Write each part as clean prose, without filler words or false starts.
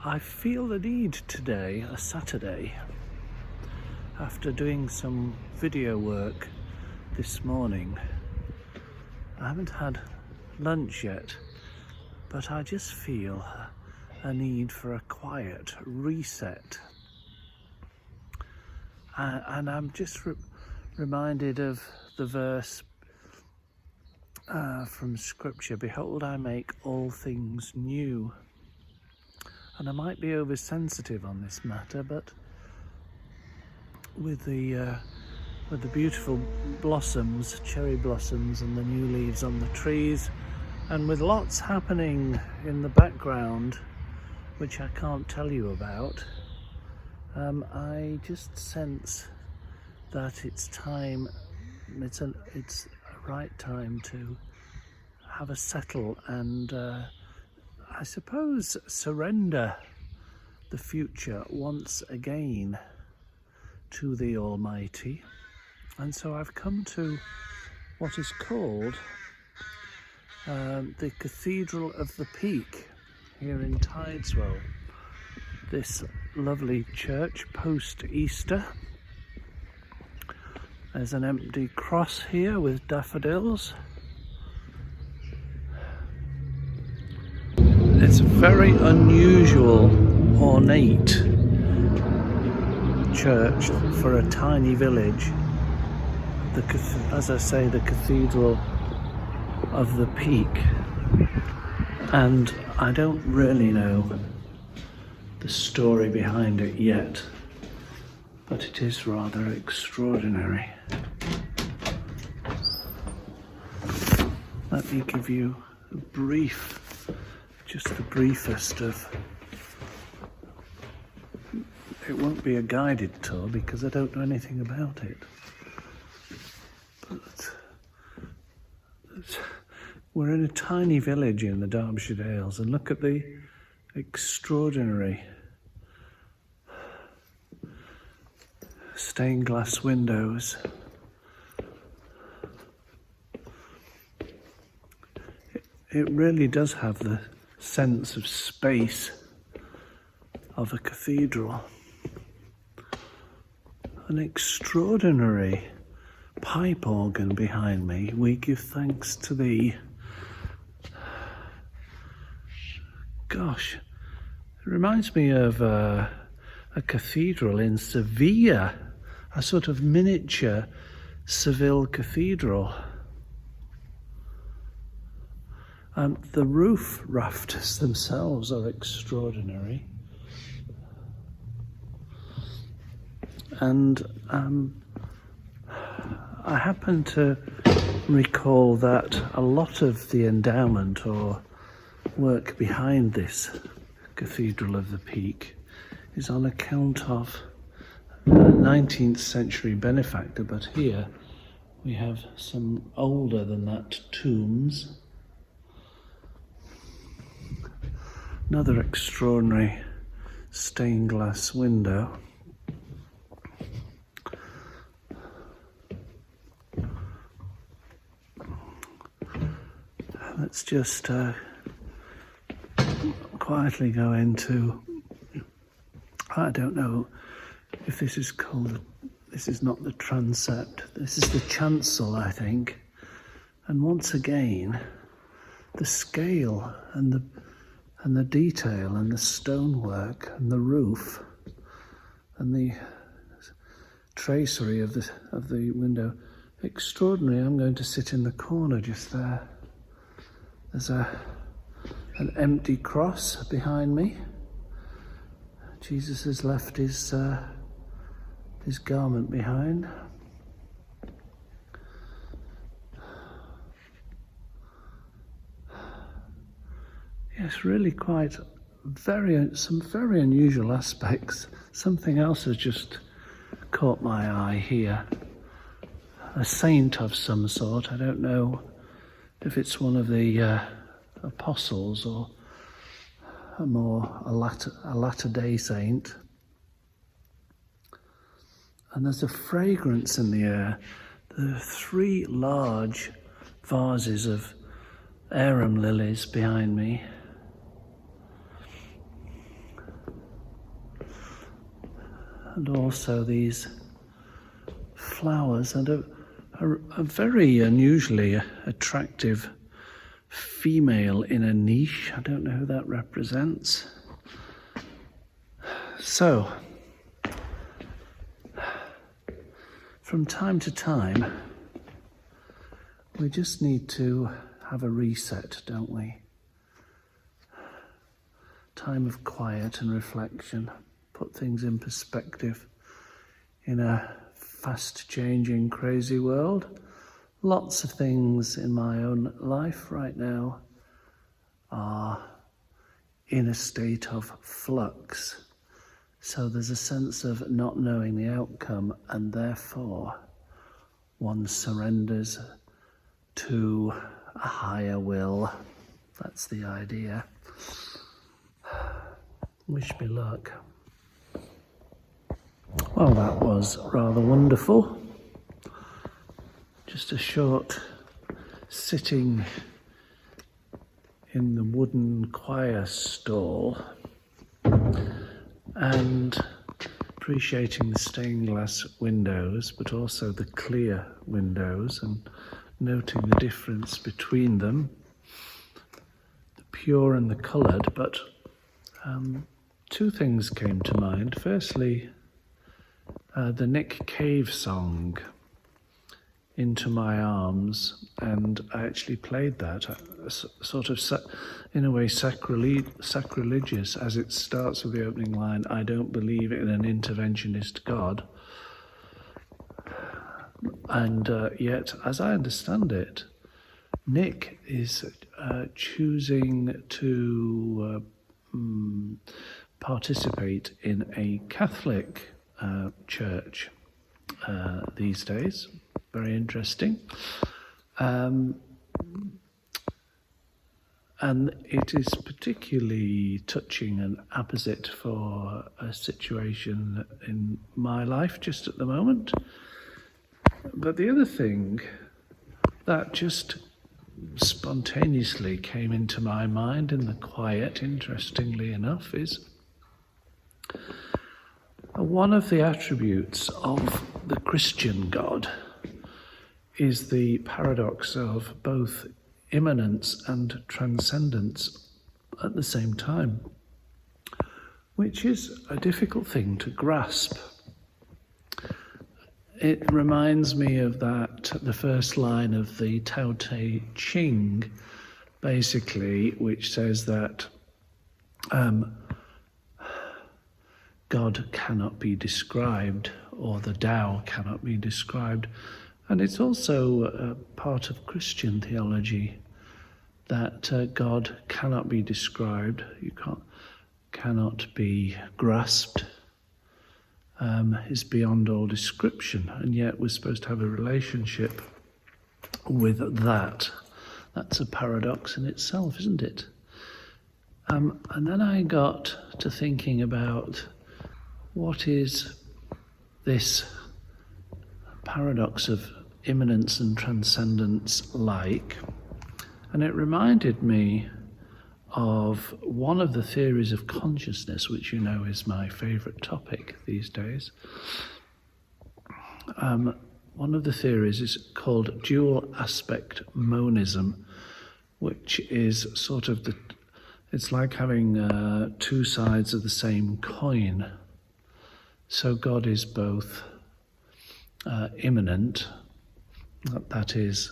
I feel the need today, a Saturday, after doing some video work this morning. I haven't had lunch yet, but I just feel a need for a quiet reset. And I'm just reminded of the verse from Scripture, "Behold, I make all things new." And I might be oversensitive on this matter, but with the beautiful blossoms, cherry blossoms, and the new leaves on the trees, and with lots happening in the background, which I can't tell you about, I just sense that it's time. It's a right time to have a settle and I suppose surrender the future once again to the Almighty. And so I've come to what is called the Cathedral of the Peak here in Tideswell. This lovely church post-Easter. There's an empty cross here with daffodils. It's a very unusual, ornate church for a tiny village. As I say, the Cathedral of the Peak. And I don't really know the story behind it yet, but it is rather extraordinary. Let me give you a brief, just the briefest of, it won't be a guided tour because I don't know anything about it, but we're in a tiny village in the Derbyshire Dales, and look at the extraordinary stained glass windows. It really does have the sense of space of a cathedral. An extraordinary pipe organ behind me. "We give thanks to thee." Gosh, it reminds me of a cathedral in Seville, a sort of miniature Seville cathedral. The roof rafters themselves are extraordinary. And I happen to recall that a lot of the endowment or work behind this Cathedral of the Peak is on account of a 19th century benefactor, but here we have some older than that tombs. Another extraordinary stained glass window. Let's just quietly go into, I don't know if this is called, this is not the transept, this is the chancel, I think. And once again, the scale and the detail and the stonework and the roof and the tracery of the window, extraordinary. I'm going to sit in the corner just there. There's an empty cross behind me. Jesus has left his garment behind. Yes, really quite some very unusual aspects. Something else has just caught my eye here. A saint of some sort. I don't know if it's one of the apostles or a latter day saint. And there's a fragrance in the air. There are 3 large vases of arum lilies behind me. and also these flowers and a very unusually attractive female in a niche. I don't know who that represents. So, from time to time, we just need to have a reset, don't we? Time of quiet and reflection, put things in perspective in a fast-changing, crazy world. Lots of things in my own life right now are in a state of flux. So there's a sense of not knowing the outcome, and therefore one surrenders to a higher will. That's the idea. Wish me luck. Well, that was rather wonderful. Just a short sitting in the wooden choir stall and appreciating the stained glass windows, but also the clear windows, and noting the difference between them, the pure and the coloured. But two things came to mind. Firstly, the Nick Cave song, Into My Arms, and I actually played that, sort of in a way sacrilegious, as it starts with the opening line, I don't believe in an interventionist God. And yet, as I understand it, Nick is choosing to participate in a Catholic church these days. Very interesting. And it is particularly touching and apposite for a situation in my life just at the moment. But the other thing that just spontaneously came into my mind in the quiet, interestingly enough, is one of the attributes of the Christian God is the paradox of both immanence and transcendence at the same time, which is a difficult thing to grasp. It reminds me of the first line of the Tao Te Ching, basically, which says that God cannot be described, or the Tao cannot be described. And it's also a part of Christian theology that God cannot be described, cannot be grasped, is beyond all description, and yet we're supposed to have a relationship with that. That's a paradox in itself, isn't it? And then I got to thinking about what is this paradox of immanence and transcendence like, and it reminded me of one of the theories of consciousness, which you know is my favourite topic these days. One of the theories is called dual aspect monism, which is sort of it's like having two sides of the same coin. So God is both immanent, that is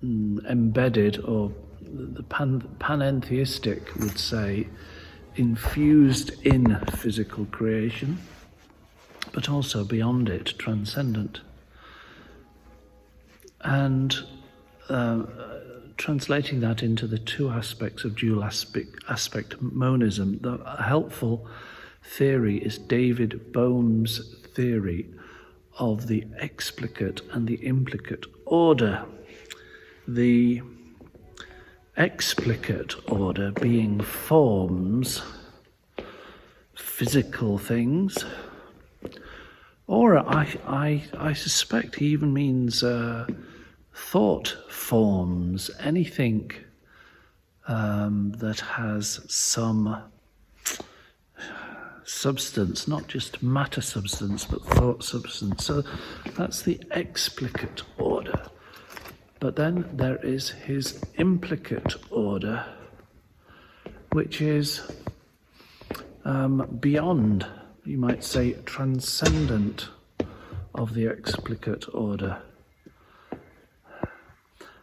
embedded, or the panentheistic would say, infused in physical creation, but also beyond it, transcendent. And translating that into the two aspects of dual aspect monism, the helpful theory is David Bohm's theory of the explicate and the implicate order. The explicate order being forms, physical things, or I suspect he even means thought forms, anything that has some substance, not just matter substance, but thought substance. So that's the explicate order. But then there is his implicate order, which is beyond, you might say, transcendent of the explicate order.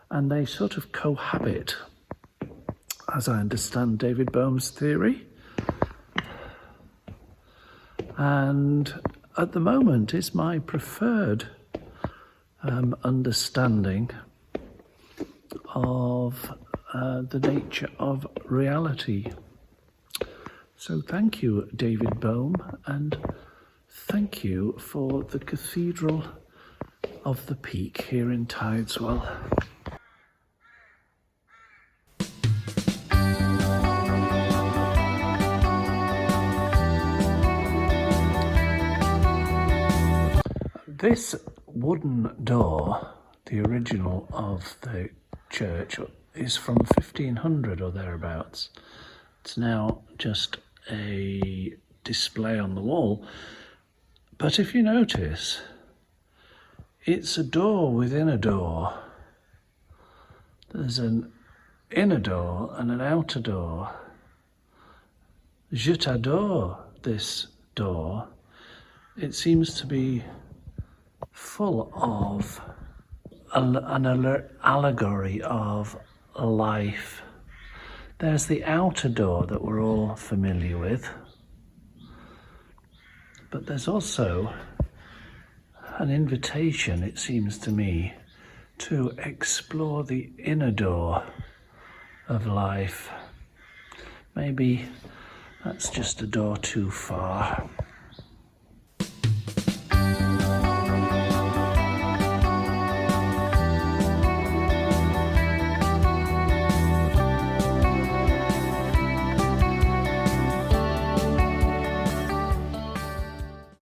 And they sort of cohabit, as I understand David Bohm's theory. And at the moment is my preferred understanding of the nature of reality. So thank you, David Bohm, and thank you for the Cathedral of the Peak here in Tideswell. This wooden door, the original of the church, is from 1500 or thereabouts. It's now just a display on the wall. But if you notice, it's a door within a door. There's an inner door and an outer door. Je t'adore this door. It seems to be full of an allegory of life. There's the outer door that we're all familiar with, but there's also an invitation, it seems to me, to explore the inner door of life. Maybe that's just a door too far.